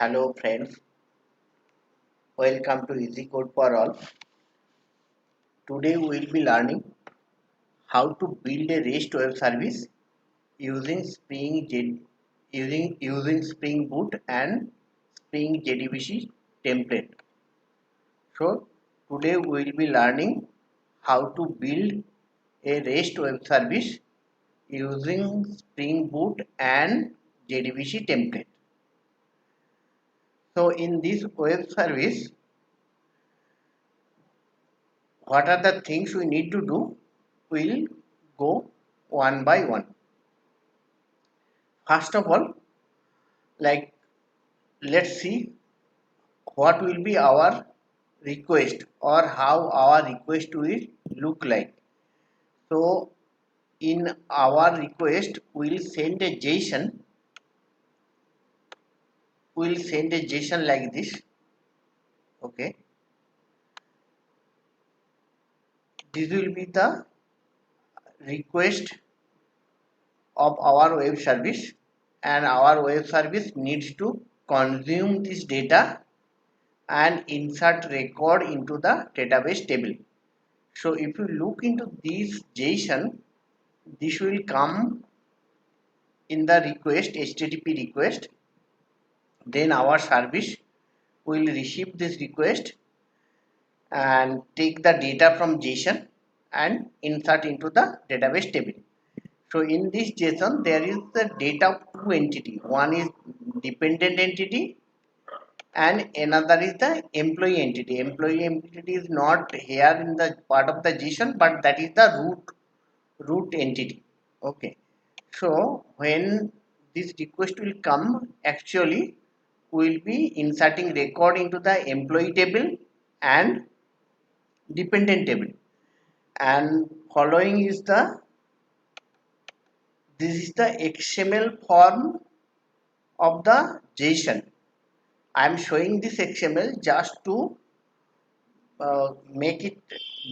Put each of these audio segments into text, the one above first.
Hello friends, welcome to Easy Code for All. Today we will be learning how to build a REST web service using Spring Boot and Spring JDBC template. So today we will be learning how to build a REST web service using Spring Boot and JDBC template. So in this web service, what are the things we need to do? We'll go one by one. First of all, like let's see what will be our request or how our request will look like. So in our request we'll send a JSON. We'll send a JSON like this. Okay, this will be the request of our web service, and our web service needs to consume this data and insert record into the database table. So if you look into this JSON, this will come in the request, HTTP request. Then our service will receive this request and take the data from JSON and insert into the database table. So in this JSON, there is the data of two entities. One is dependent entity and another is the employee entity. Employee entity is not here in the part of the JSON, but that is the root entity. Okay, so when this request will come, actually we will be inserting record into the employee table and dependent table, and following is this is the XML form of the JSON. I am showing this XML just to make it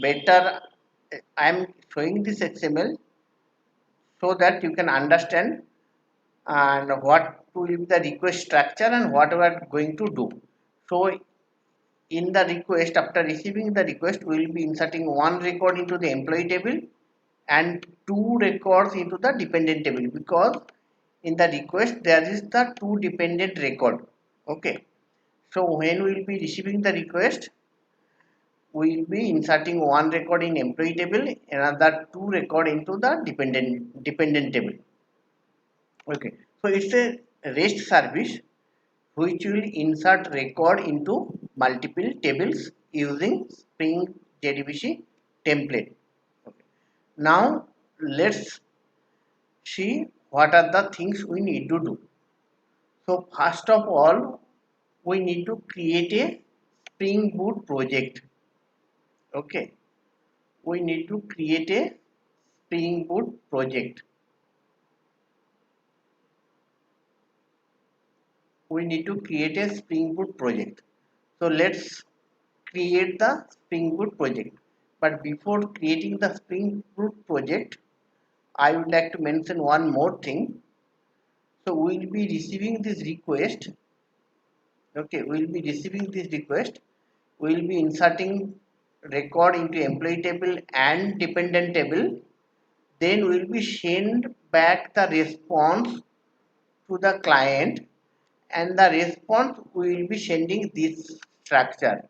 better. I am showing this XML so that you can understand and what will be the request structure and what we are going to do. So in the request, after receiving the request, we will be inserting one record into the employee table and two records into the dependent table, because in the request there is the two dependent record. Okay, so when we will be receiving the request, we will be inserting one record in employee table, another two record into the dependent table. Okay, so it's a REST service which will insert record into multiple tables using Spring JDBC template. Okay. Now let's see what are the things we need to do. So first of all, we need to create a Spring Boot project. Okay, we need to create a Spring Boot project. We need to create a Spring Boot project. So let's create the Spring Boot project. But before creating the Spring Boot project, I would like to mention one more thing. So we will be receiving this request. Okay, we will be receiving this request. We will be inserting record into employee table and dependent table. Then we will be send back the response to the client, and the response we will be sending this structure.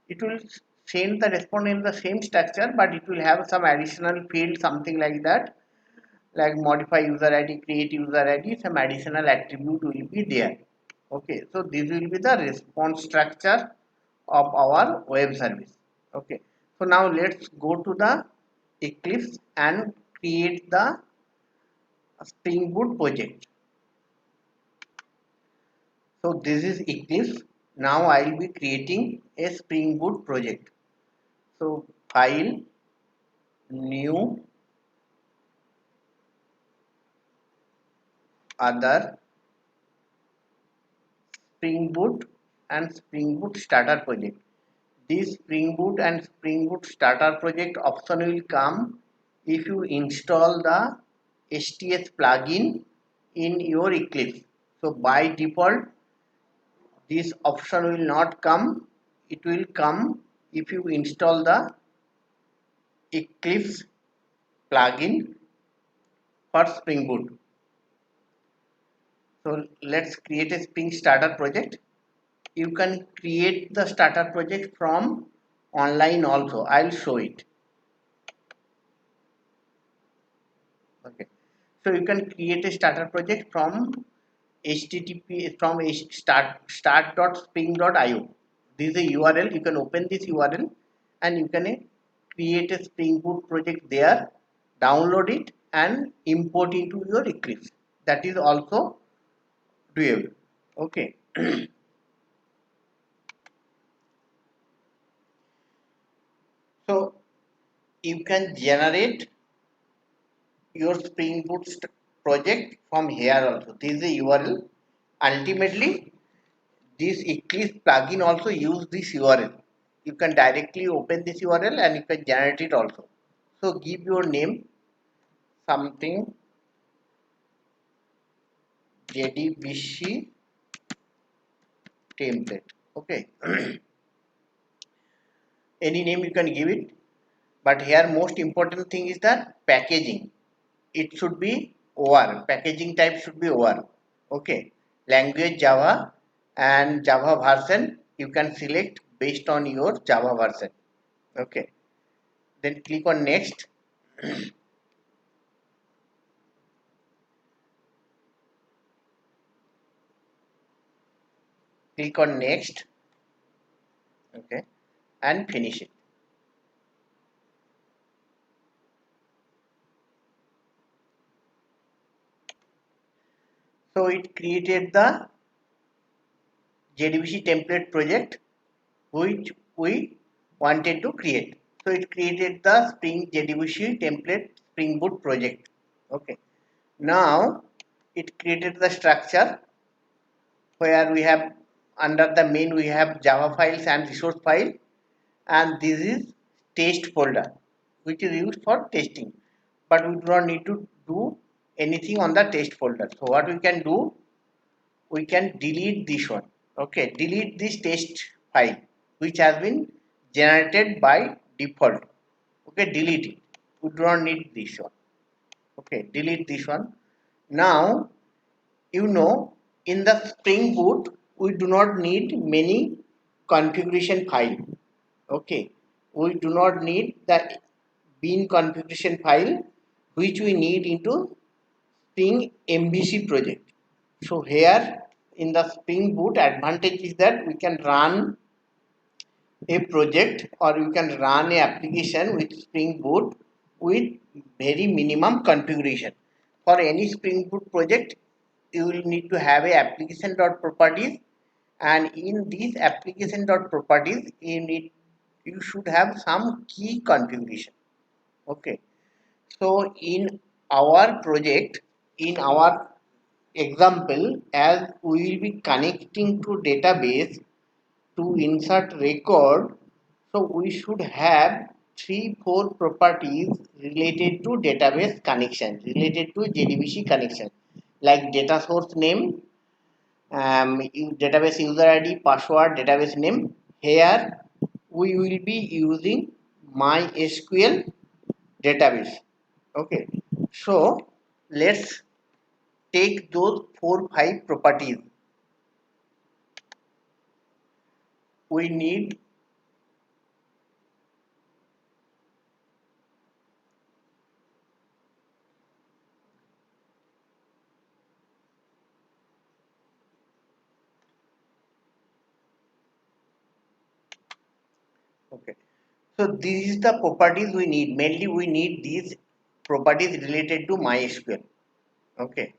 It will send the response in the same structure, but it will have some additional field, something like that, like modify user ID, create user ID, some additional attribute will be there. Okay, so this will be the response structure of our web service. Okay, so now let's go to the Eclipse and create the Spring Boot project. So this is Eclipse. Now I will be creating a Spring Boot project. So file, new, other, Spring Boot and Spring Boot starter project. This Spring Boot and Spring Boot starter project option will come if you install the STS plugin in your Eclipse. So by default, this option will not come. It will come if you install the Eclipse plugin for Spring Boot. So let's create a Spring Starter project. You can create the starter project from online also. I'll show it. Okay. So you can create a starter project from http from start.spring.io. This is a URL. You can open this URL and you can create a Spring Boot project there, download it and import into your Eclipse. That is also doable. Okay. So you can generate your Spring Boot project from here also. This is a URL. Ultimately, this Eclipse plugin also use this URL. You can directly open this URL and you can generate it also. So give your name something JDBC template. Okay. Any name you can give it, but here most important thing is that packaging. It should be OR. Packaging type should be OR. Okay. Language Java and Java version you can select based on your Java version. Okay. Then click on next. Click on next. Okay. And finish it. So it created the JDBC template project which we wanted to create. So it created the Spring JDBC template Spring Boot project. Okay. Now it created the structure where we have under the main we have Java files and resource file, and this is test folder which is used for testing, but we do not need to do anything on the test folder. So what we can do, we can delete this one. Okay, delete this test file which has been generated by default. Okay, delete it. We do not need this one. Okay, delete this one. Now you know, in the Spring Boot we do not need many configuration file. Okay, we do not need the bin configuration file which we need into Spring MVC project. So here in the Spring Boot advantage is that we can run a project or you can run a application with Spring Boot with very minimum configuration. For any Spring Boot project, you will need to have a application.properties, and in these application.properties you should have some key configuration. Okay. So in our project, in our example, as we will be connecting to database to insert record, so we should have 3-4 properties related to database connection, related to JDBC connection, like data source name, database user ID, password, database name. Here we will be using MySQL database. Okay, so let's take those 4-5 properties. We need okay. So this is the properties we need. Mainly we need these properties related to MySQL. Okay.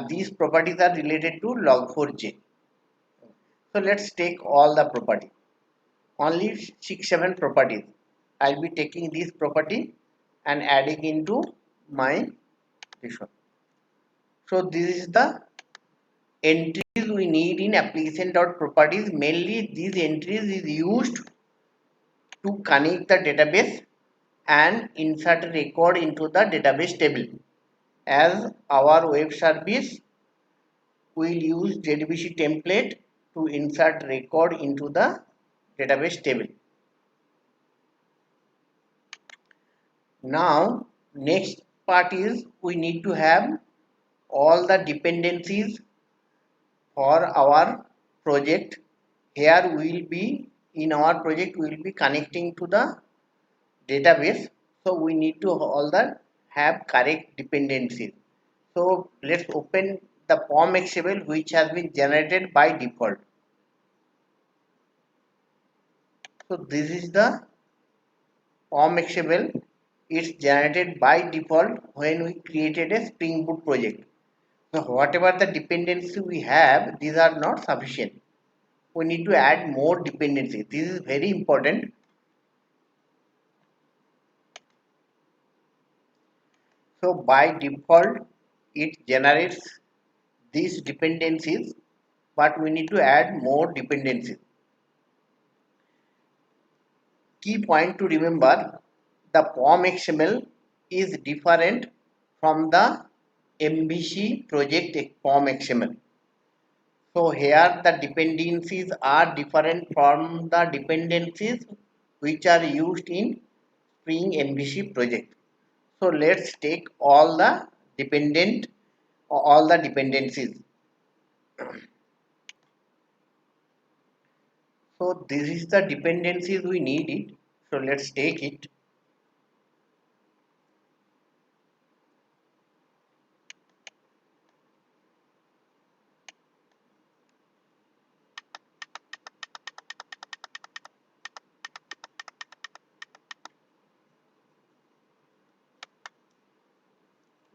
These properties are related to log4j. So let's take all the properties. Only 6-7 properties. I'll be taking this property and adding into my this one. So this is the entries we need in application.properties. Mainly these entries is used to connect the database and insert a record into the database table. As our web service will use JDBC template to insert record into the database table. Now next part is we need to have all the dependencies for our project. Here we will be in our project we will be connecting to the database, so we need to all the have correct dependencies. So let's open the POM XML which has been generated by default. So this is the POM XML. It's generated by default when we created a Spring Boot project. So whatever the dependency we have, these are not sufficient. We need to add more dependencies. This is very important. So by default, it generates these dependencies, but we need to add more dependencies. Key point to remember, the POM XML is different from the MVC project POM XML. So here the dependencies are different from the dependencies which are used in Spring MVC project. So let's take all the dependencies. So this is the dependencies we need it. So let's take it.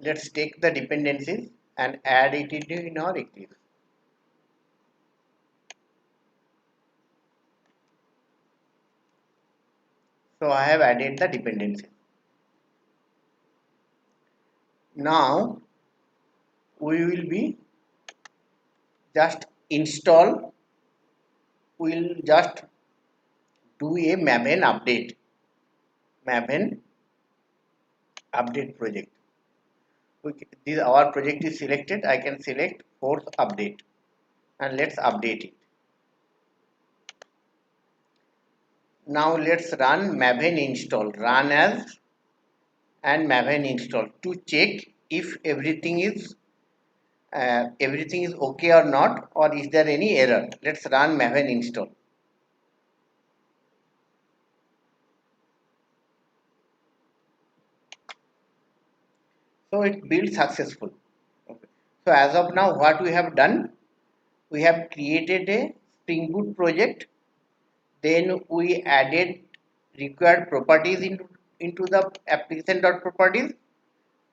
Let's take the dependencies and add it in our Eclipse. So I have added the dependencies. Now we will be just install. We'll just do a Maven update. Maven update project. This our project is selected. I can select force update and let's update it. Now let's run Maven install. Run as and Maven install to check if everything is okay or not, or is there any error. Let's run Maven install. So it built successful. Okay. So as of now, what we have done, we have created a Spring Boot project. Then we added required properties into the application.properties.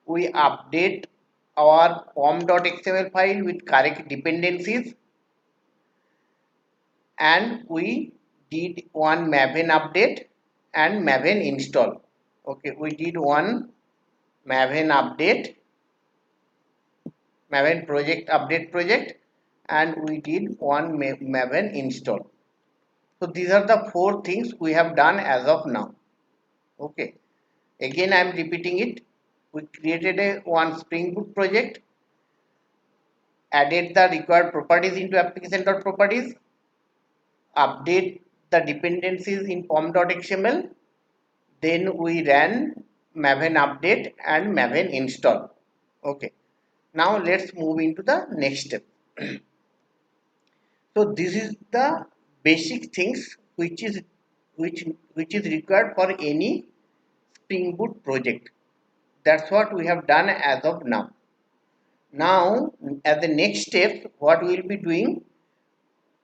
We update our pom.xml file with correct dependencies, and we did one Maven update and Maven install. Okay, we did one Maven update, Maven project update project, and we did one Maven install. So these are the four things we have done as of now. Okay, again I am repeating it. We created a one Spring Boot project, added the required properties into application.properties, update the dependencies in pom.xml, then we ran Maven update and Maven install. Okay, now let's move into the next step. So this is the basic things which is required for any Spring Boot project. That's what we have done as of now. Now, as the next step, what we will be doing,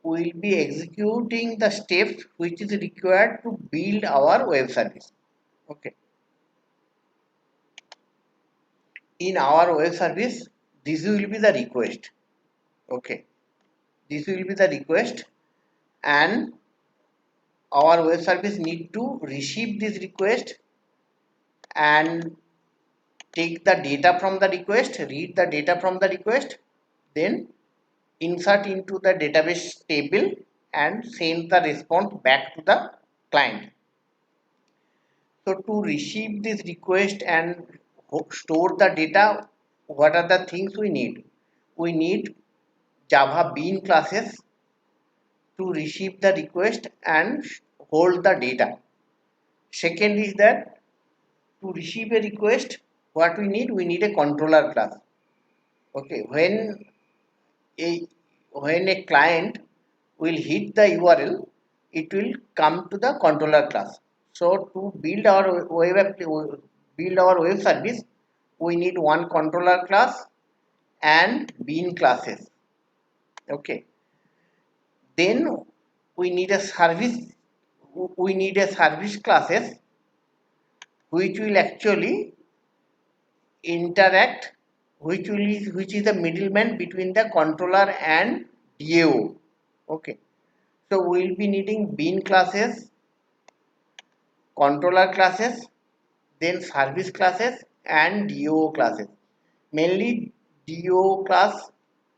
we will be executing the steps which is required to build our web service. Okay. In our web service, this will be the request. Okay. This will be the request, and our web service need to receive this request and take the data from the request, read the data from the request, then insert into the database table and send the response back to the client. So to receive this request and store the data, what are the things we need? We need Java Bean classes, to receive the request and hold the data. Second is that to receive a request, what we need a controller class. Okay, a when a client will hit the URL, it will come to the controller class. So to build our web service, we need one controller class and bean classes. Okay, then we need a service classes which will actually interact, which is the middleman between the controller and DAO. Okay, so we will be needing bean classes, controller classes, then service classes and DAO classes. Mainly DAO class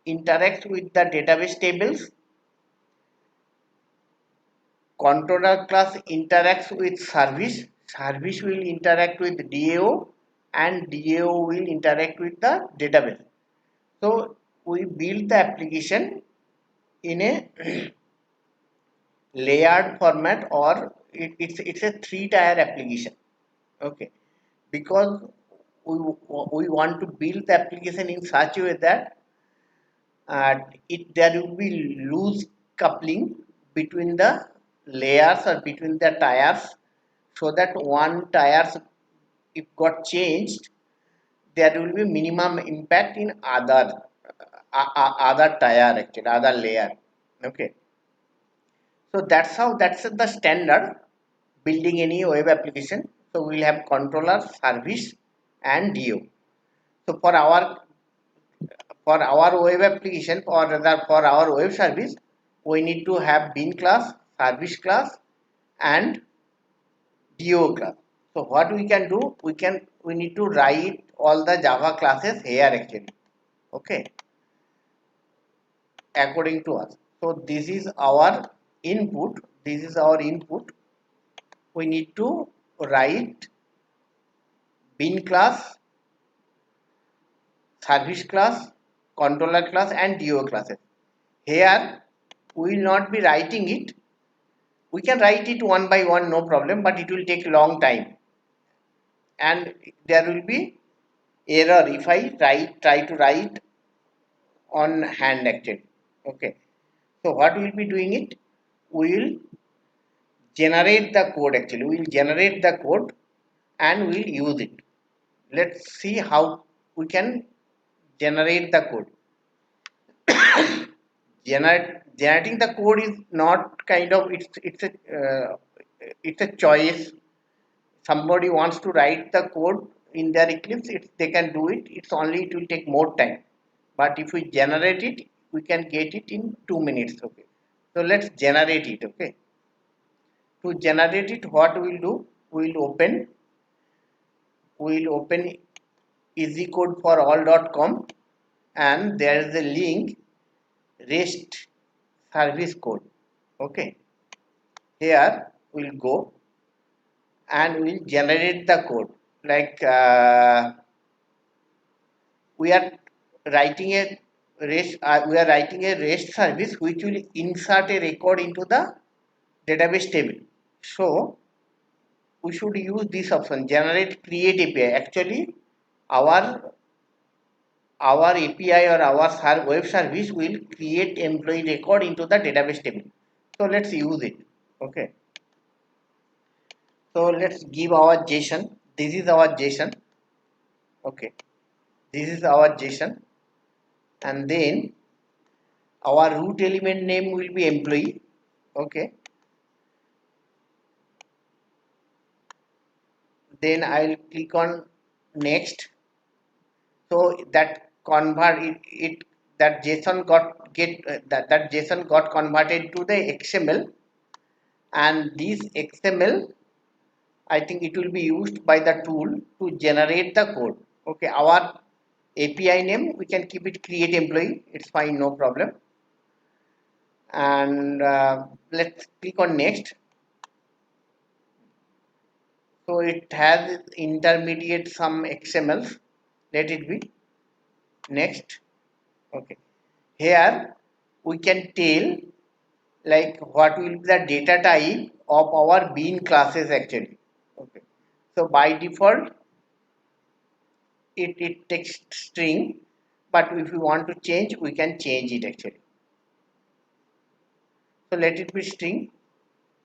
interacts with the database tables, controller class interacts with service will interact with DAO, and DAO will interact with the database. So we build the application in a layered format, or it's a three-tier application. Okay, because we want to build the application in such a way that there will be loose coupling between the layers or between the tires, so that one tires if got changed, there will be minimum impact in other tire, actually other layer. Okay, so that's the standard building any web application. So we'll have controller, service and DO. So for our web application, or rather for our web service, we need to have bean class, service class and DO class. So what we can do, we need to write all the Java classes here actually. Okay, according to us. So this is our input. This is our input. We need to write bean class, service class, controller class and DO classes. Here we will not be writing it. We can write it one by one, no problem, but it will take a long time and there will be error if I try to write on hand actually. Okay, so what we will be doing it, we will generate the code actually. We will generate the code and we will use it. Let's see how we can generate the code. Generating the code is not kind of, it's a choice. Somebody wants to write the code in their Eclipse, they can do it. It's only, it will take more time, but if we generate it, we can get it in 2 minutes. Okay, so let's generate it. Okay, to generate it, what we'll do, we'll open easycodeforall.com, and there is a link, REST service code. Okay, here we'll go and we'll generate the code. Like we are writing a REST service which will insert a record into the database table. So we should use this option, generate create API. Actually our API or our web service will create employee record into the database table. So let's use it. Okay, so let's give our JSON. This is our JSON. Okay, this is our JSON, and then our root element name will be employee. Okay, then I'll click on next. So that convert it that JSON that JSON got converted to the XML, and this XML, I think it will be used by the tool to generate the code. Okay, our API name, we can keep it create employee, it's fine, no problem. And let's click on next. So it has intermediate some XMLs, let it be next. Okay, here we can tell like what will be the data type of our bean classes actually. Okay. So by default it takes string, but if we want to change, we can change it actually. So let it be string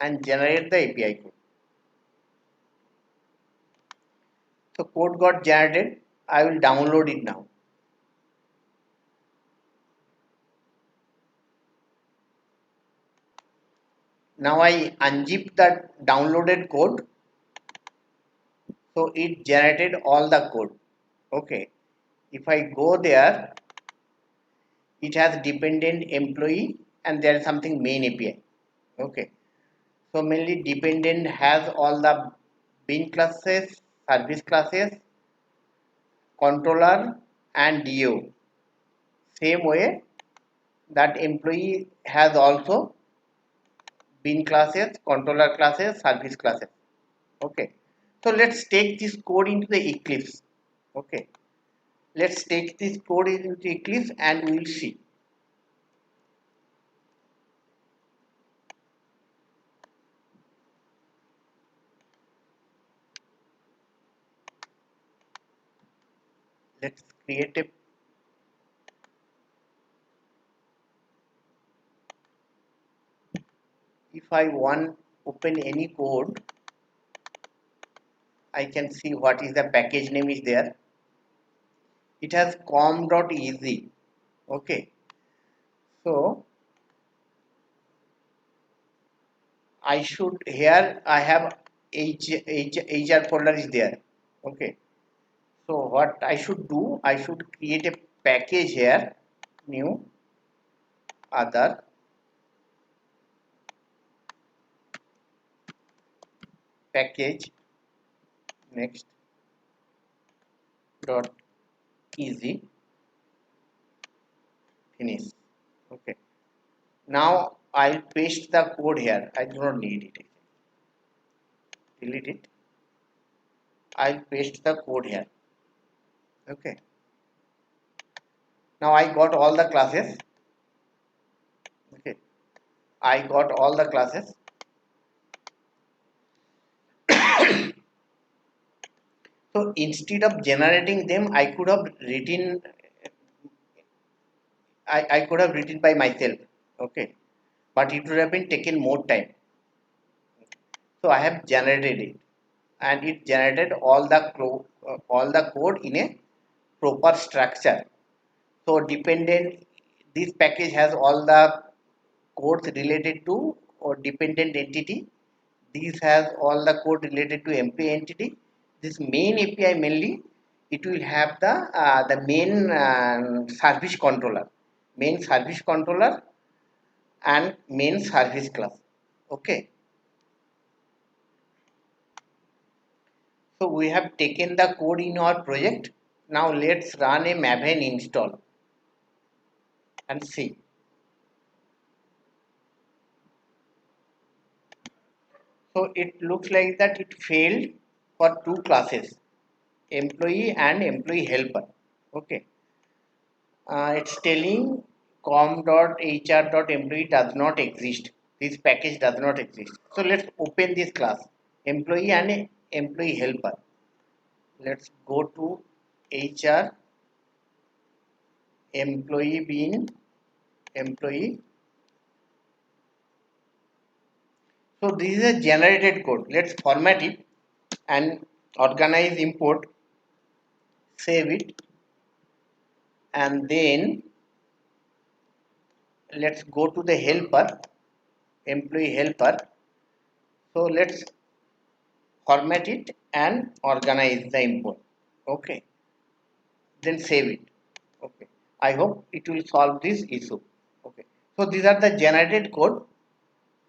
and generate the API code. So code got generated. I will download it now. Now I unzip the downloaded code. So it generated all the code. Okay. If I go there, it has dependent employee and there is something main API. Okay. So mainly dependent has all the bean classes, service classes, controller and DO. Same way that employee has also bean classes, controller classes, service classes. Okay. So let's take this code into the Eclipse. Okay. Let's take this code into Eclipse and we will see. Let's create a, if I want open any code, I can see what is the package name is there. It has com.easy. Okay. So I should, here I have HR folder is there. Okay. So what I should do, I should create a package here, new, other, package, next, dot easy, finish. Okay. Now I'll paste the code here. I do not need it. Delete it. I'll paste the code here. Okay. Now I got all the classes. Okay. I got all the classes. So instead of generating them, I could have written, I could have written by myself. Okay. But it would have been taken more time. So I have generated it, and it generated all the code in a proper structure. So dependent, this package has all the codes related to or dependent entity. This has all the code related to employee entity. This main API mainly, it will have the main main service controller and main service class. Okay. So we have taken the code in our project. Now let's run a Maven install and see. So it looks like that it failed for two classes, employee and employee helper. Okay. It's telling com.hr.employee does not exist. This package does not exist. So let's open this class, employee and employee helper. Let's go to HR, employee being employee. So this is a generated code. Let's format it and organize import, save it, and then let's go to the helper, employee helper. So let's format it and organize the import. Okay. Then save it. Okay. I hope it will solve this issue. Okay. So these are the generated code.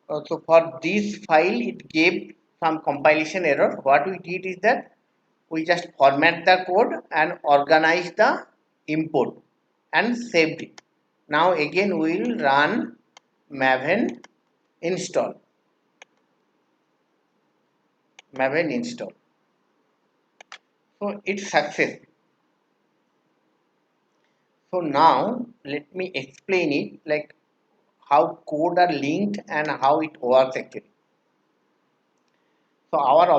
So for this file, it gave some compilation error. What we did is that we just format the code and organize the import and saved it. Now again we will run Maven install. Maven install. So it's success. So now let me explain it like how code are linked and how it works actually. So our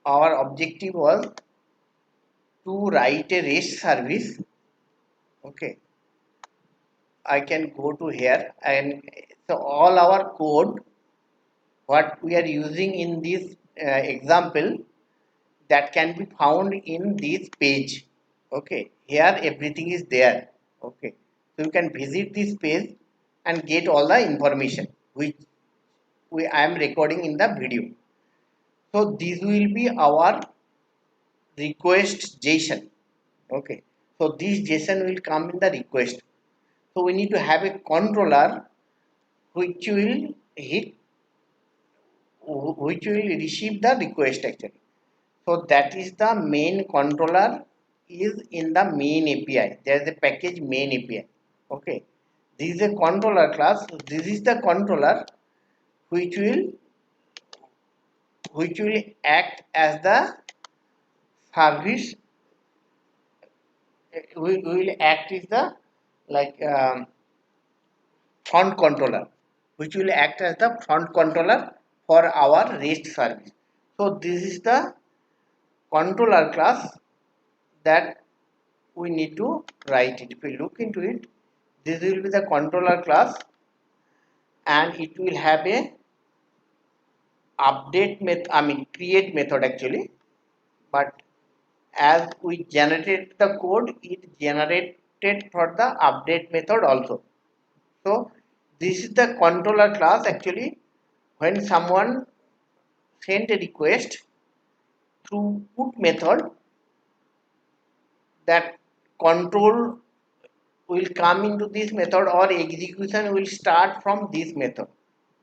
our objective was to write a REST service. Okay, I can go to here, and so all our code what we are using in this example, that can be found in this page. Okay, here everything is there. Okay, so you can visit this page and get all the information which I am recording in the video. So this will be our request JSON. Okay, so this JSON will come in the request. So we need to have a controller which will hit, which will receive the request actually. So that is the main controller is in the main API. There is a package main API. Okay, this is a controller class. This is the controller which will act as the service. Will act as the like front controller, which will act as the front controller for our REST service. So this is the controller class that we need to write it. If we look into it, this will be the controller class, and it will have a update method, I mean create method actually. But as we generated the code, it generated for the update method also. So this is the controller class actually. When someone send a request through put method, that control will come into this method or execution will start from this method.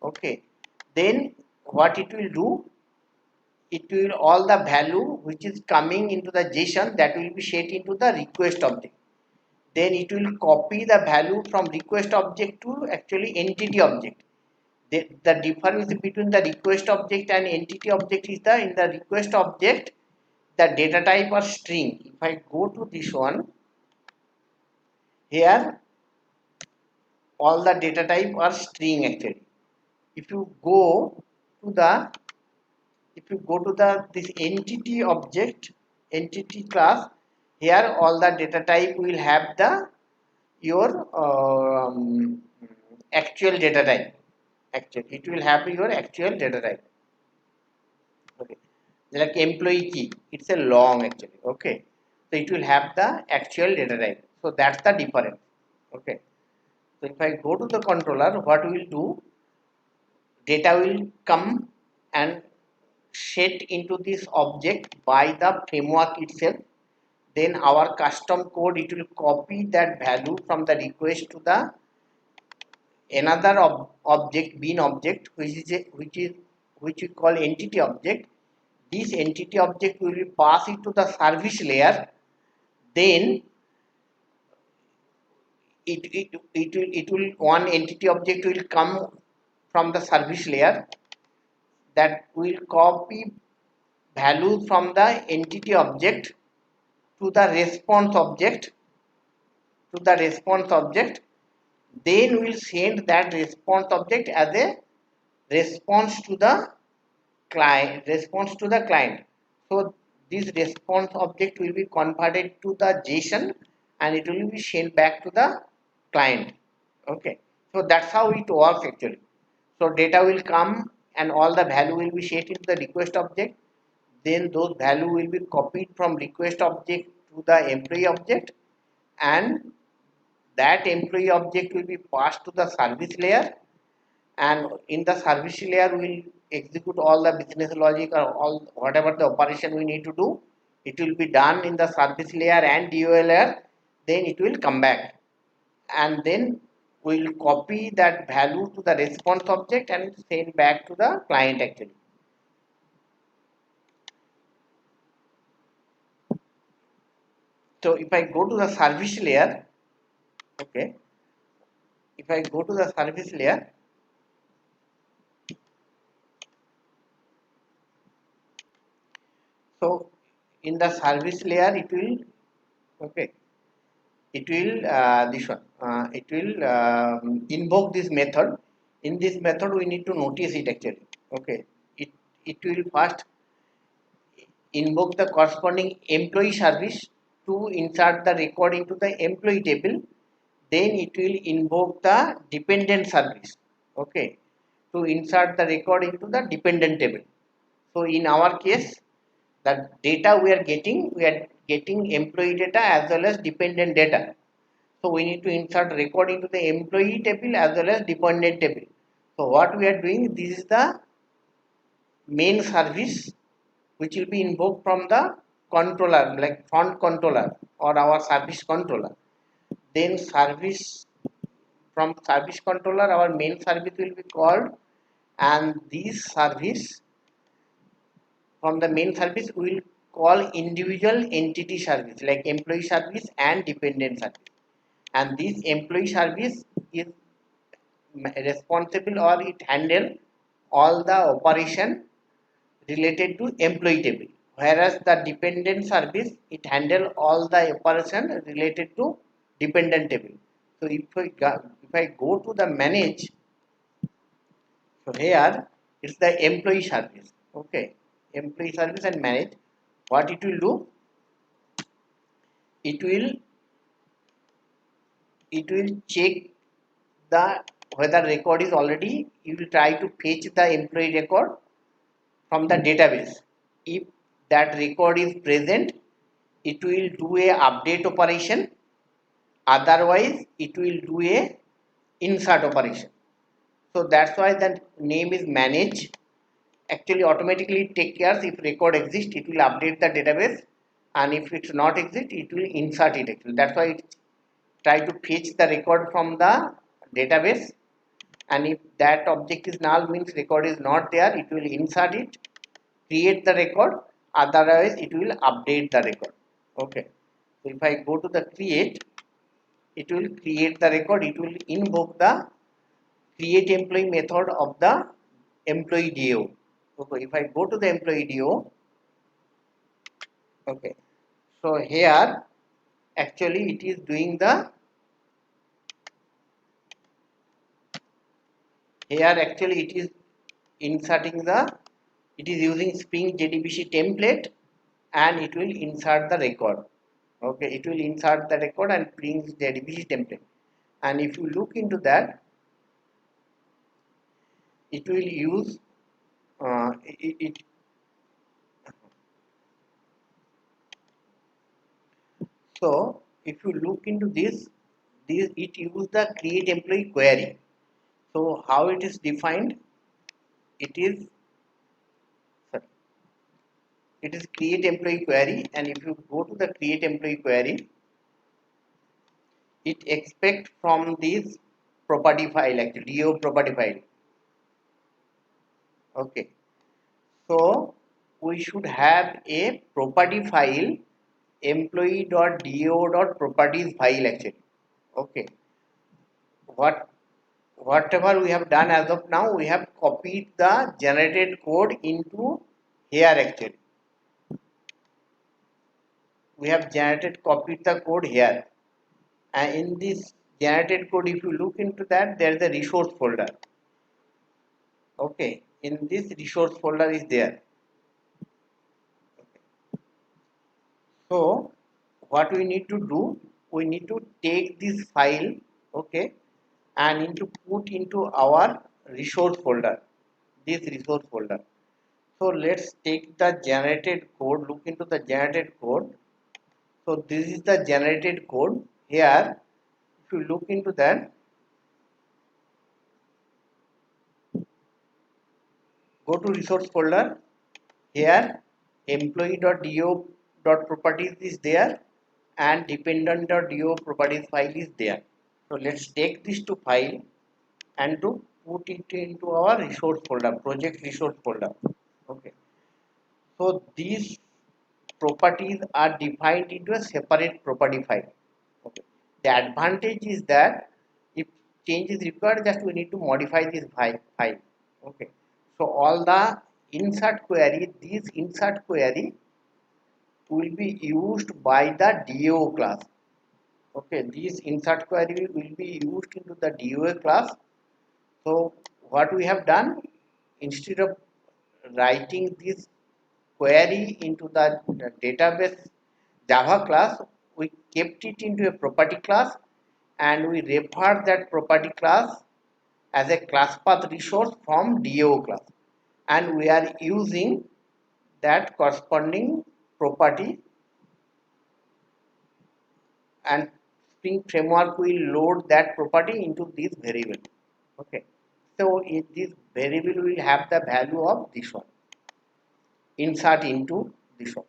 Okay, then what it will do, it will all the value which is coming into the JSON, that will be set into the request object. Then it will copy the value from request object to actually entity object. The difference between the request object and entity object is the in the request object the data type or string. If I go to this one, here all the data type are string actually. If you go to the this entity object, entity class, here all the data type will have the your actual data type. Actually it will have your actual data type. Okay, like employee key, it's a long actually. Okay, so it will have the actual data type. So that's the difference. Okay, so if I go to the controller, what we will do, data will come and set into this object by the framework itself. Then our custom code, it will copy that value from the request to the another object, bean object, which we call entity object. This entity object will be passed into the service layer. Then it will one entity object will come from the service layer, that will copy value from the entity object to the response object, then we'll send that response object as a response to the client. So this response object will be converted to the JSON and it will be sent back to the client. Okay, so that's how it works actually. So data will come and all the value will be set into the request object. Then those value will be copied from request object to the employee object, and that employee object will be passed to the service layer, and in the service layer we will execute all the business logic or all whatever the operation we need to do. It will be done in the service layer and DOA layer. Then it will come back, and then we will copy that value to the response object and send back to the client actually. So if I go to the service layer, okay, if I go to the service layer, so in the service layer it will, okay, it will this one it will invoke this method. In this method we need to notice it actually. Okay, it will first invoke the corresponding employee service to insert the record into the employee table. Then it will invoke the dependent service, okay, to insert the record into the dependent table. So in our case, the data we are getting employee data as well as dependent data. So we need to insert record into the employee table as well as dependent table. So what we are doing, this is the main service which will be invoked from the controller, like front controller or our service controller. Then service, from service controller our main service will be called, and this service, from the main service we will call individual entity service like employee service and dependent service. And this employee service is responsible, or it handle all the operation related to employee table, whereas the dependent service it handle all the operation related to dependent table. So if I go to the manage, so here it's the employee service. Okay, employee service and manage. What it will do, it will check the whether record is already, you will try to fetch the employee record from the database. If that record is present, it will do a update operation, otherwise it will do a insert operation. So that's why the name is manage. Actually automatically take care, if record exists it will update the database, and if it's not exist it will insert it actually. That's why it try to fetch the record from the database, and if that object is null means record is not there, it will insert it, create the record, otherwise it will update the record. Okay, so if I go to the create, it will create the record, it will invoke the create employee method of the employee DO. Okay, if I go to the employee DO, okay, so here actually it is doing the, here actually it is inserting the, it is using Spring JDBC template, and it will insert the record. Okay, it will insert the record and brings JDBC template. And if you look into that, it will use it. So if you look into this it use the create employee query. So how it is defined, it is, sorry, it is create employee query, and if you go to the create employee query, it expect from this property file, actually DO property file. Okay, so we should have a property file, employee.do.properties file actually. Okay, whatever we have done as of now, we have copied the generated code into here actually. We have copied the code here, and in this generated code, if you look into that, there is a resource folder. Okay, in this resource folder is there. So what we need to do, we need to take this file, okay, and need to put into our resource folder, this resource folder. So let's take the generated code, look into the generated code. So this is the generated code. Here if you look into that, go to resource folder. Here employee.do.properties is there, and dependent.do properties file is there. So let's take this to file and to put it into our resource folder, project resource folder. Okay, so these properties are defined into a separate property file. Okay, the advantage is that if change is required, just we need to modify this file. Okay, so all the insert query, this insert query will be used by the DO class. Okay, this insert query will be used into the DOA class. So what we have done, instead of writing this query into the database Java class, we kept it into a property class and we refer that property class as a class path resource from DO class, and we are using that corresponding property, and Spring Framework will load that property into this variable. Okay, so in this variable will have the value of this one, insert into this one.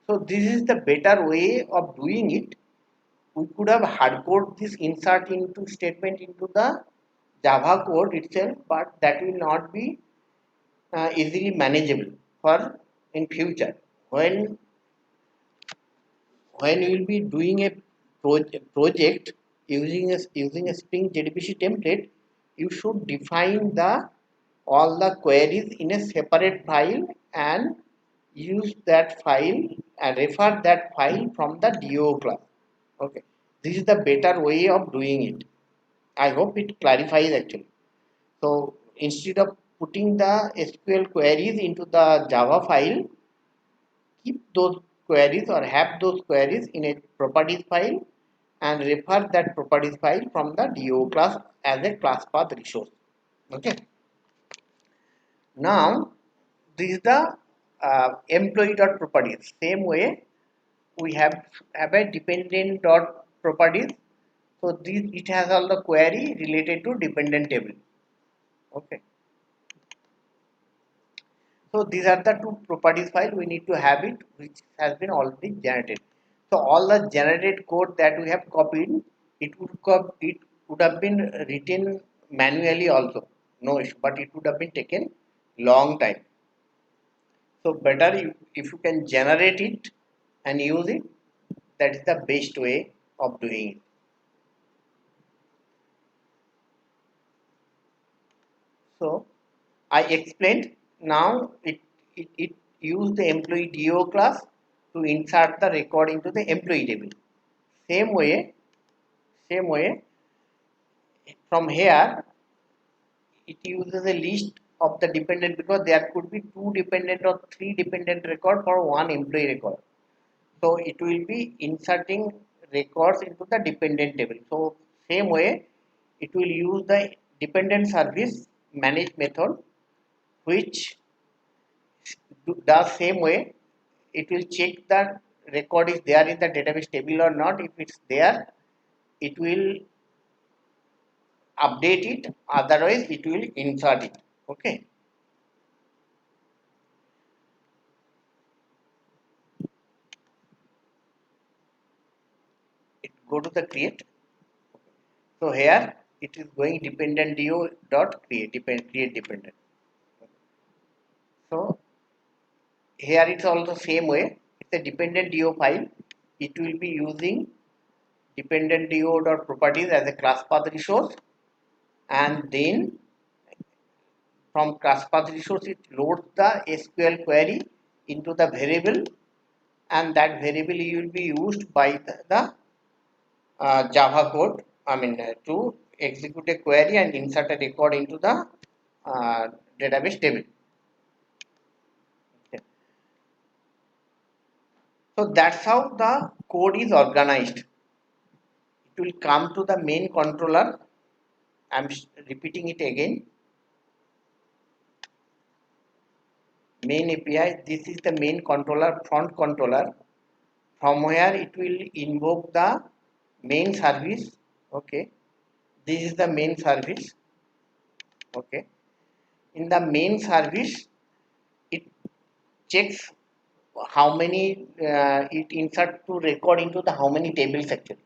So this is the better way of doing it. We could have hardcoded this insert into statement into the Java code itself, but that will not be easily manageable for in future. When you will be doing a project using a Spring JDBC template, you should define the all the queries in a separate file and use that file and refer that file from the DO class. Okay, this is the better way of doing it. I hope it clarifies actually. So instead of putting the SQL queries into the Java file, keep those queries or have those queries in a properties file and refer that properties file from the DO class as a class path resource. Okay. Now this is the employee dot properties. Same way we have a dependent dot properties. So this it has all the query related to dependent table. Okay. So these are the two properties file we need to have it, which has been already generated. So all the generated code that we have copied, it would have been written manually also, no issue, but it would have been taken long time. So better if you can generate it and use it, that is the best way of doing it. So I explained. Now it use the employee DO class to insert the record into the employee table. Same way, same way from here it uses a list of the dependent, because there could be two dependent or three dependent record for one employee record. So it will be inserting records into the dependent table. So same way it will use the dependent service manage method, which does same way. It will check that record is there in the database table or not. If it's there, it will update it, otherwise it will insert it. Okay, it go to the create. So here it is going dependent do dot create dependent. So here it's also same way, it's a dependent do file. It will be using dependent do dot properties as a class path resource, and then from class path resource it loads the SQL query into the variable, and that variable will be used by the Java code, to execute a query and insert a record into the uh, database table. Okay. So that's how the code is organized. It will come to the main controller. I'm repeating it again. Main API. This is the main controller, front controller. From where it will invoke the main service. Okay. This is the main service. Okay. In the main service, it checks how many it insert to record into the how many tables actually.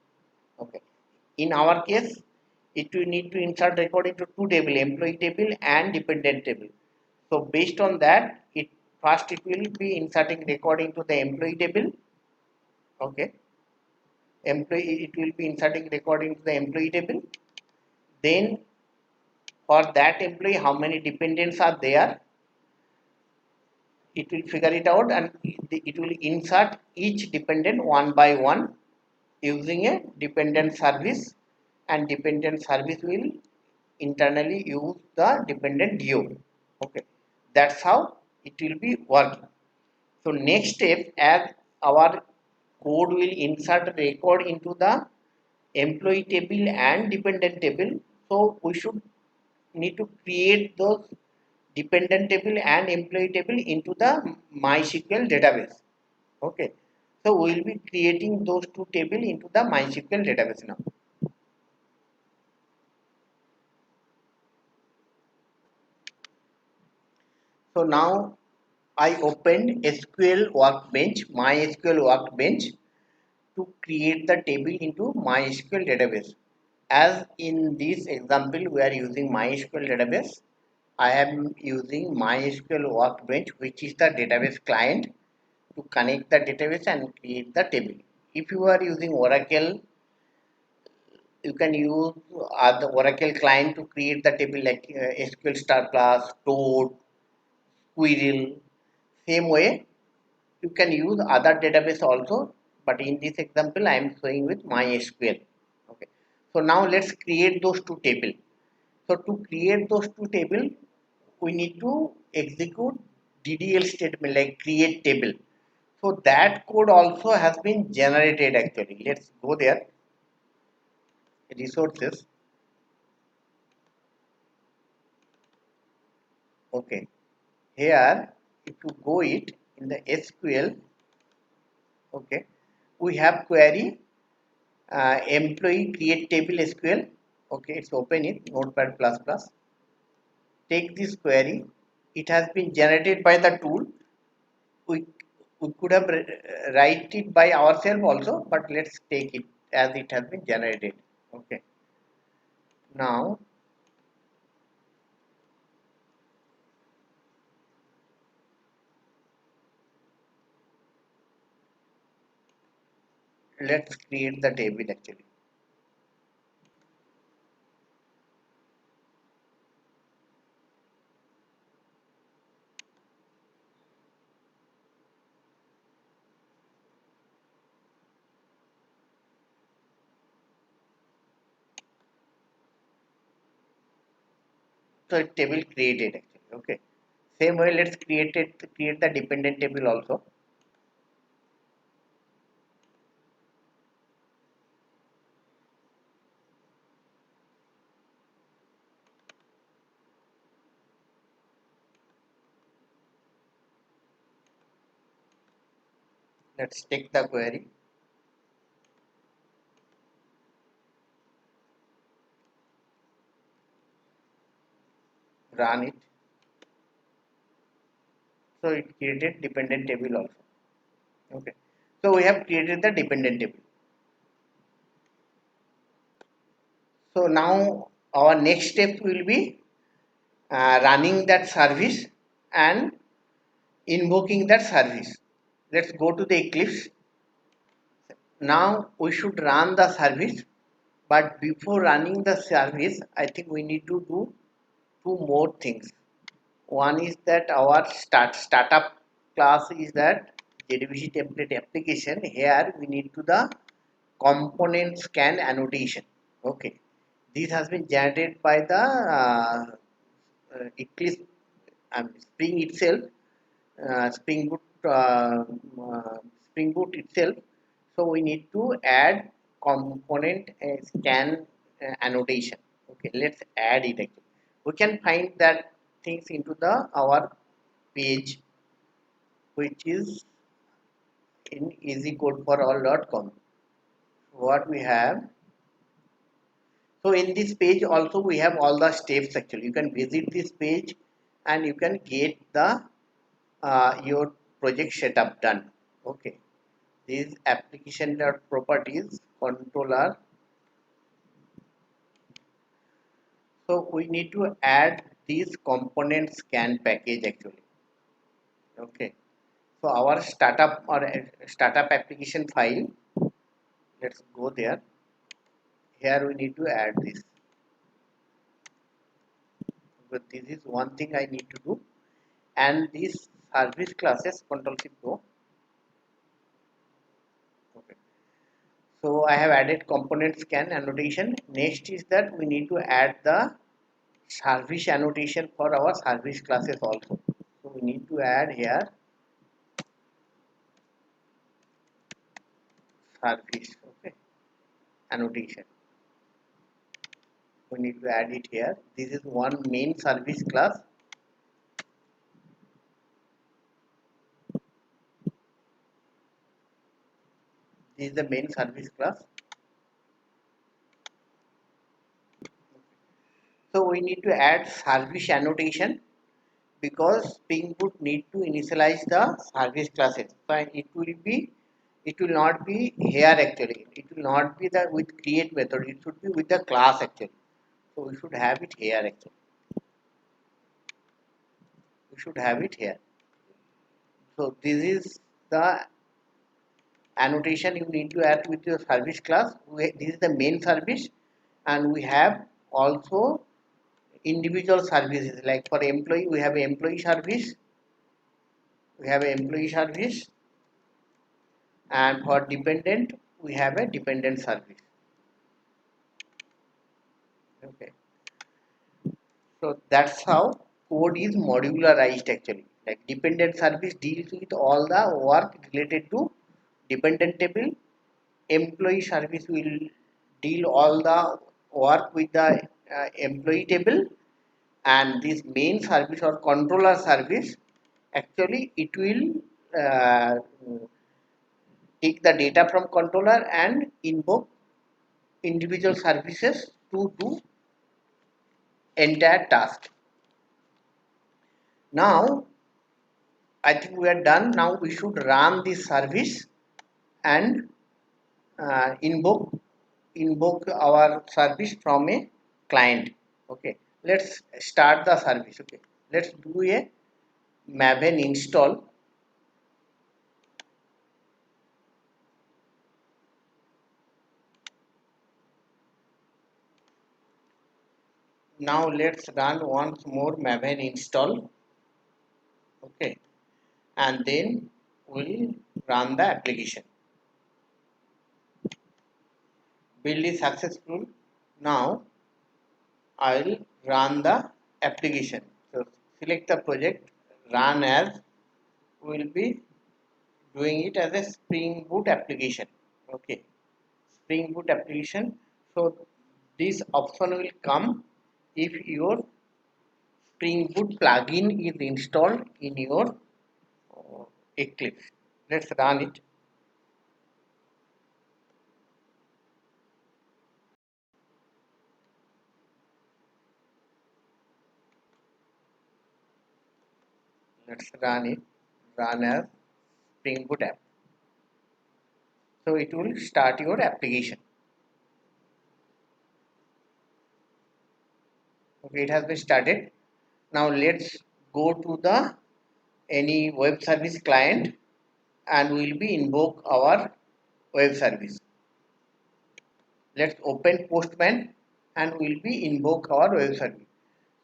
Okay, in our case it will need to insert record into two table, employee table and dependent table. So based on that, it first it will be inserting record into the employee table. Okay, employee, it will be inserting record into the employee table. Then for that employee how many dependents are there, it will figure it out, and it will insert each dependent one by one using a dependent service, and dependent service will internally use the dependent DO. Okay, that's how it will be working. So next step, as our code will insert record into the employee table and dependent table, so we should need to create those dependent table and employee table into the MySQL database. Okay, so we will be creating those two tables into the MySQL database now. So now I opened SQL Workbench, MySQL Workbench, to create the table into MySQL database. As in this example, we are using MySQL database. I am using MySQL Workbench, which is the database client, to connect the database and create the table. If you are using Oracle, you can use the Oracle client to create the table like SQL Star Class, Toad, Squirrel. Same way, you can use other database also, but in this example, I am showing with MySQL. Okay. So now let's create those two tables. So to create those two tables, we need to execute DDL statement like create table. So that code also has been generated actually. Let's go there. Resources. Okay. Here, if you go it in the SQL, okay, we have query employee create table SQL. Okay, it's open it Notepad plus plus. Take this query. It has been generated by the tool. We we could have write it by ourselves also, but let's take it as it has been generated. Okay. Now let's create the table actually. So a table created actually. Okay. Same way, let's create the dependent table also. Let's take the query, run it. So it created dependent table also. Okay. So we have created the dependent table. So now our next step will be running that service and invoking that service. Let's go to the Eclipse. Now we should run the service, but before running the service, I think we need to do two more things. One is that our startup class is that JDBC template application. Here we need to the component scan annotation. Okay, this has been generated by the Eclipse Spring itself, Spring Boot, Spring Boot itself. So we need to add component scan annotation. Okay, let's add it. Actually, we can find that things into the our page, which is in easycodeforall.com. What we have, so in this page also we have all the steps actually. You can visit this page and you can get the your project setup done. Okay, this application properties controller. So we need to add this component scan package actually. Okay, so our startup or startup application file. Let's go there. Here we need to add this. But this is one thing I need to do, and these service classes control shift go. Okay. So I have added component scan annotation. Next is that we need to add the service annotation for our service classes also. So we need to add here service, okay, annotation. We need to add it here. This is one main service class. This is the main service class. So we need to add service annotation because Spring Boot need to initialize the service classes. So it will not be here actually. It will not be the with create method. It should be with the class actually. So we should have it here actually. We should have it here. So this is the annotation you need to add with your service class. This is the main service, and we have also individual services. Like for employee, we have employee service. We have an employee service, and for dependent, we have a dependent service. Okay, so that's how code is modularized actually. Like dependent service deals with all the work related to dependent table. Employee service will deal all the work with the employee table, and this main service or controller service actually it will uh, take the data from controller and invoke individual services to do entire task. Now I think we are done. Now we should run this service and invoke our service from a client. Okay, let's start the service. Okay, let's do a Maven install. Now let's run once more Maven install. Okay, and then we'll run the application. Build is successful. Now I'll run the application. So select the project, run as. We'll be doing it as a Spring Boot application. Okay, Spring Boot application. So this option will come if your Spring Boot plugin is installed in your Eclipse. Let's run it. Let's run it. Run as Spring Boot app. So it will start your application. Okay, it has been started. Now let's go to the any web service client and we will be invoke our web service. Let's open Postman and we will be invoke our web service.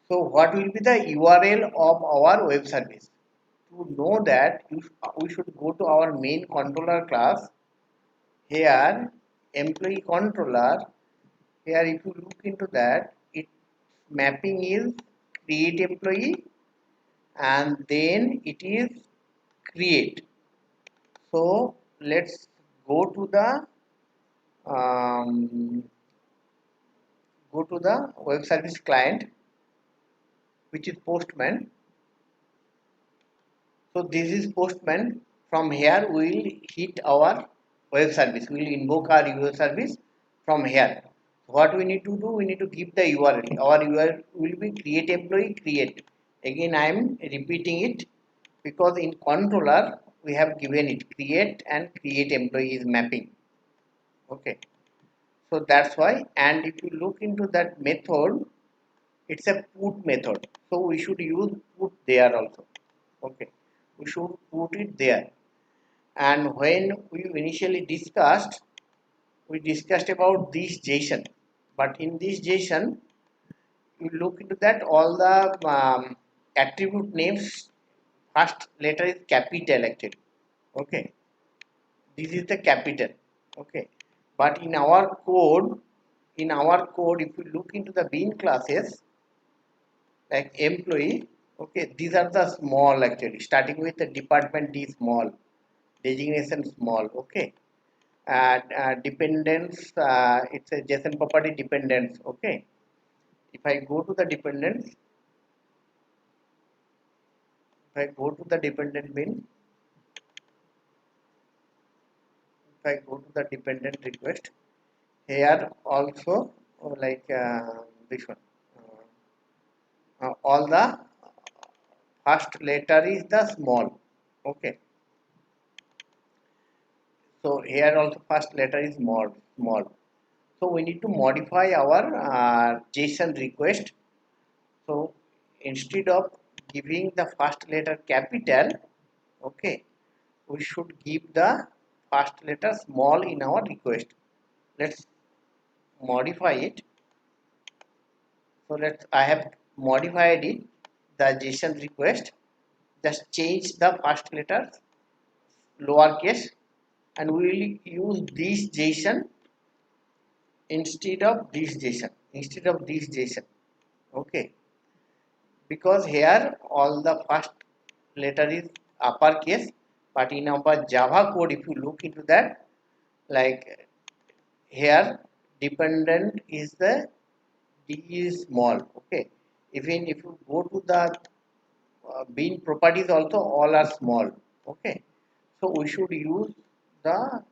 So what will be the URL of our web service? To know that we should go to our main controller class. Here employee controller, here if you look into that, its mapping is create employee and then it is create. So let's go to the um, web service client, which is Postman. So this is Postman. From here we will hit our web service. We will invoke our web service from here. What we need to do? We need to give the URL. Our URL will be create employee create. Again I am repeating it because in controller we have given it create and create employee is mapping. Okay. So that's why, and if you look into that method, it's a put method. So we should use put there also. Okay. We should put it there. And when we initially discussed, we discussed about this JSON. But in this JSON, you look into that all the attribute names, first letter is capital actually. Okay. This is the capital. Okay. But in our code, if you look into the bean classes, like employee, okay, these are the small actually, starting with the department D small, designation small, okay, and dependence, it's a JSON property dependence, okay. If I go to the dependence, if I go to the dependent bin, if I go to the dependent request, here also like this one, all the first letter is the small, okay. So here also first letter is small. So we need to modify our JSON request. So instead of giving the first letter capital, okay, we should give the first letter small in our request. Let's modify it. So I have modified it, the JSON request. Just change the first letter lowercase, and we will use this JSON instead of this JSON, okay, because here all the first letter is uppercase, but in our Java code, if you look into that, like here dependent is the D is small, okay. Even if you go to the bean properties also, all are small, okay. So we should use the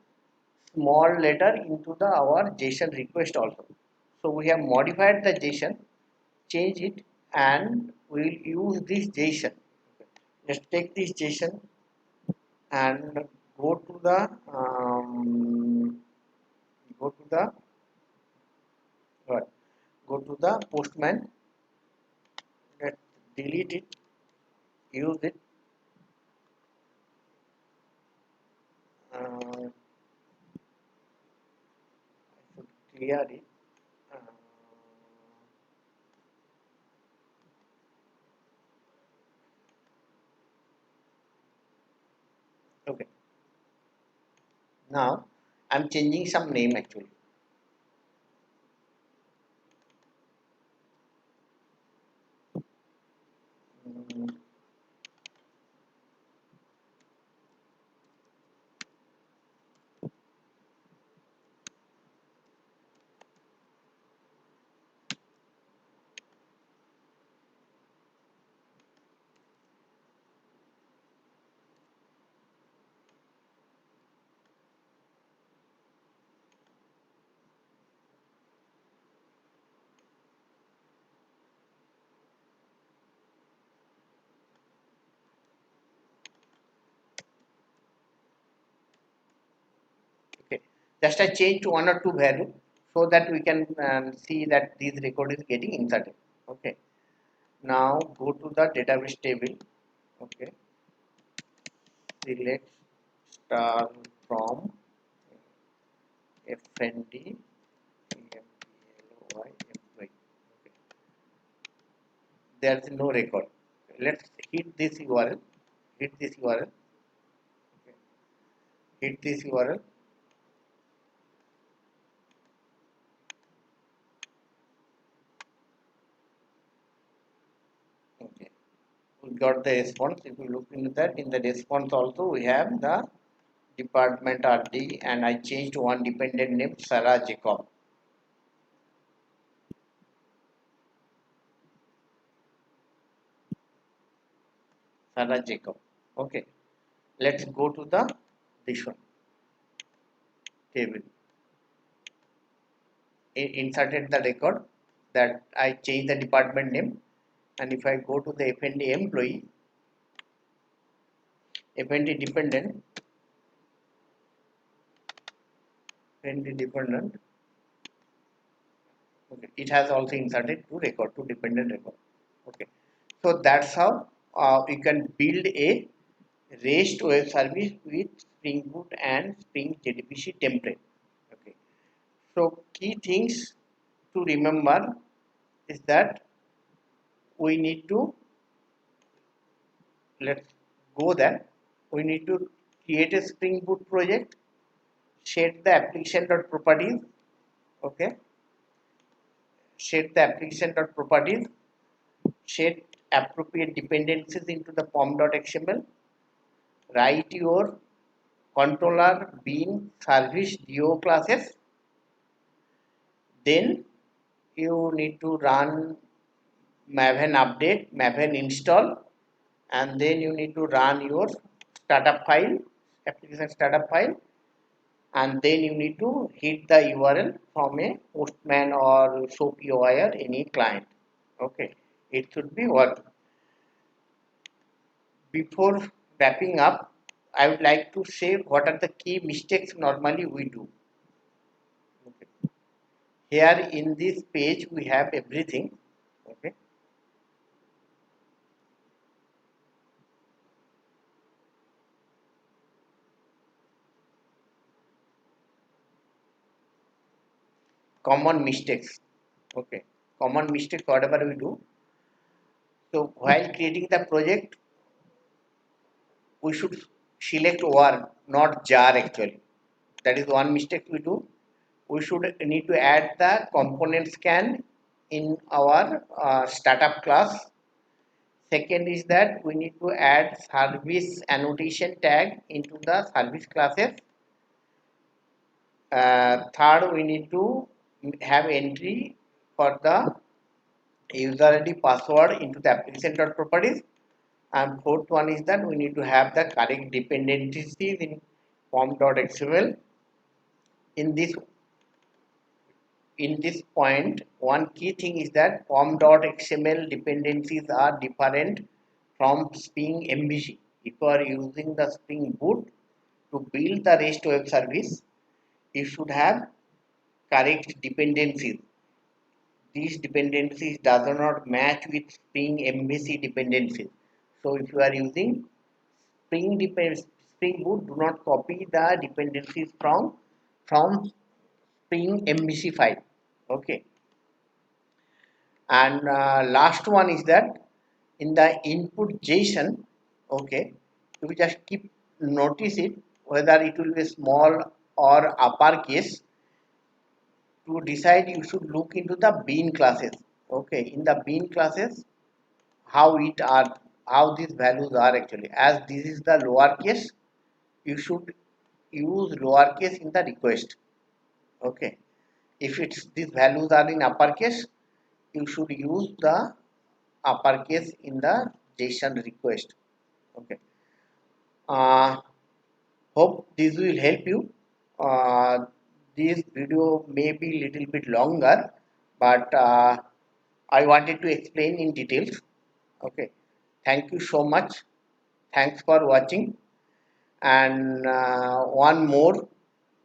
small letter into the our JSON request also. So we have modified the JSON, change it, and we will use this JSON. Let's take this JSON and go to the go to the what? Go to the Postman. Let's delete it. Use it. I should clear it. Uh, okay. Now I'm changing some name actually. Mm, okay. Just I change to one or two value so that we can see that this record is getting inserted. Okay. Now go to the database table. Okay. Select star from FND employee. Okay. There is no record. Let's hit this URL. Hit this URL. Okay. Hit this URL. Okay. We got the response. If you look into that, in the response also we have the department RD, and I changed one dependent name Sarah Jacob. Sarah Jacob. Okay. Let's go to the this one table. Inserted the record that I changed the department name, and if I go to the FND employee, FND dependent, FND dependent, okay, it has also inserted two dependent record. Okay, so that's how you can build a REST web service with Spring Boot and Spring JDBC template. Okay, so key things to remember is that we need to, let's go there, we need to create a Spring Boot project, set the application dot properties. Okay, set the application dot properties, set appropriate dependencies into the form.xml, write your controller bean service do classes. Then you need to run maven update, maven install, and then you need to run your startup file, application startup file, and then you need to hit the URL from a Postman or SoapUI or any client. Okay, it should be working. Before wrapping up, I would like to say what are the key mistakes normally we do. Okay. Here in this page we have everything. Okay. Common mistakes. Okay. Common mistakes whatever we do. So while creating the project, we should select one, not jar actually. That is one mistake we do. We should need to add the component scan in our startup class. Second is that we need to add service annotation tag into the service classes. Third, we need to have entry for the user ID password into the application properties. And fourth one is that we need to have the correct dependencies in form.xml. In this point, one key thing is that form.xml dependencies are different from Spring MVC. If you are using the Spring Boot to build the REST web service, you should have correct dependencies. These dependencies does not match with Spring MVC dependencies. So if you are using Spring Boot, do not copy the dependencies from Spring MVC file. Okay. And last one is that in the input JSON, okay, you just keep notice it whether it will be small or uppercase. To decide, you should look into the bean classes. Okay, in the bean classes, how it are, how these values are actually. As this is the lowercase, you should use lowercase in the request. Okay, if it's these values are in uppercase, you should use the uppercase in the JSON request. Okay. Uh, Hope this will help you. This video may be little bit longer, but I wanted to explain in details. Okay. Thank you so much. Thanks for watching. And one more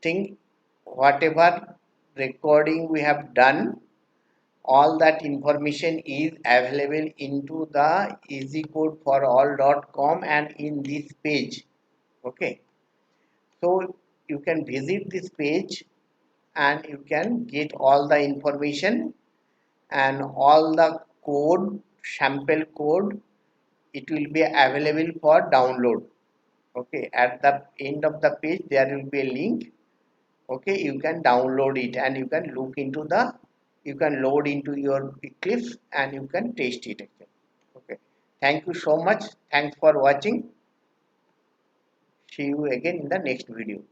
thing, whatever recording we have done, all that information is available into the easycodeforall.com and in this page. Okay, so you can visit this page and you can get all the information and all the code, sample code, it will be available for download. Okay, at the end of the page there will be a link. Okay, you can download it and you can look into the, you can load into your Eclipse and you can test it actually. Okay, thank you so much. Thanks for watching. See you again in the next video.